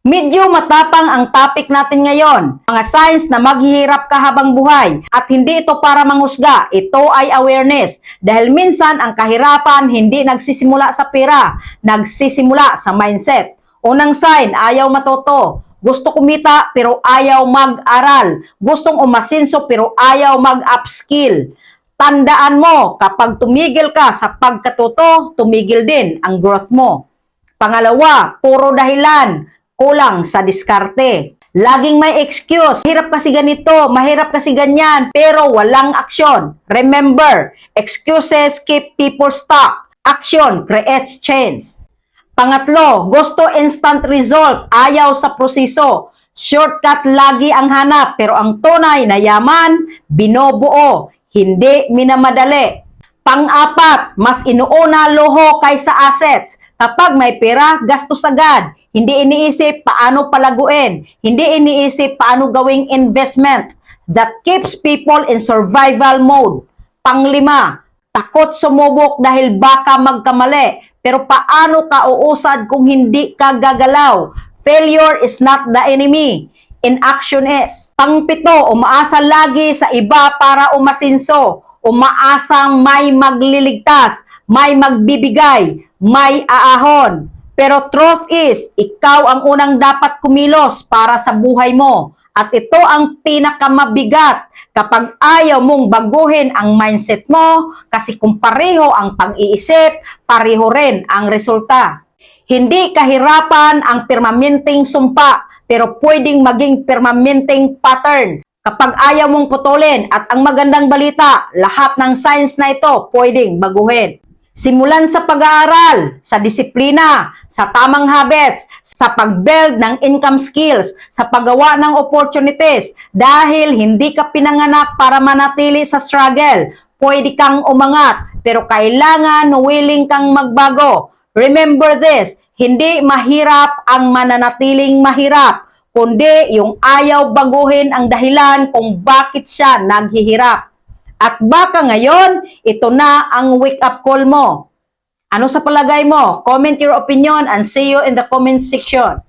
Medyo matapang ang topic natin ngayon, mga signs na maghihirap ka habang buhay. At hindi ito para manghusga, ito ay awareness. Dahil minsan ang kahirapan hindi nagsisimula sa pera, nagsisimula sa mindset. Unang sign, ayaw matuto. Gusto kumita pero ayaw mag-aral. Gustong umasinso pero ayaw mag-upskill. Tandaan mo, kapag tumigil ka sa pagkatuto, tumigil din ang growth mo. Pangalawa, puro dahilan, kulang sa diskarte. Laging may excuse. Mahirap kasi ganito, mahirap kasi ganyan, pero walang aksyon. Remember, excuses keep people stuck. Action creates change. Pangatlo, gusto instant result, ayaw sa proseso. Shortcut lagi ang hanap, pero ang tunay na yaman, binobuo, hindi minamadali. Pang-apat, mas inuuna luho kaysa assets. Kapag may pera, gastos agad. Hindi iniisip paano palaguin. Hindi iniisip paano gawing investment. That keeps people in survival mode. Panglima, takot sumubok dahil baka magkamali. Pero paano ka uusad kung hindi ka gagalaw? Failure is not the enemy. Inaction is. Pangpito, umaasa lagi sa iba para umasinso. Umaasang may magliligtas, may magbibigay, may aahon. Pero truth is, ikaw ang unang dapat kumilos para sa buhay mo. At ito ang pinakamabigat kapag ayaw mong baguhin ang mindset mo kasi kung pareho ang pag-iisip, pareho rin ang resulta. Hindi kahirapan ang permanenteng sumpa, pero pwedeng maging permanenteng pattern. Kapag ayaw mong putulin at ang magandang balita, lahat ng signs na ito pwedeng baguhin. Simulan sa pag-aaral, sa disiplina, sa tamang habits, sa pag-build ng income skills, sa paggawa ng opportunities. Dahil hindi ka pinanganak para manatili sa struggle. Pwede kang umangat, pero kailangan willing kang magbago. Remember this, hindi mahirap ang mananatiling mahirap, kundi yung ayaw baguhin ang dahilan kung bakit siya naghihirap. At baka ngayon, ito na ang wake-up call mo. Ano sa palagay mo? Comment your opinion and see you in the comment section.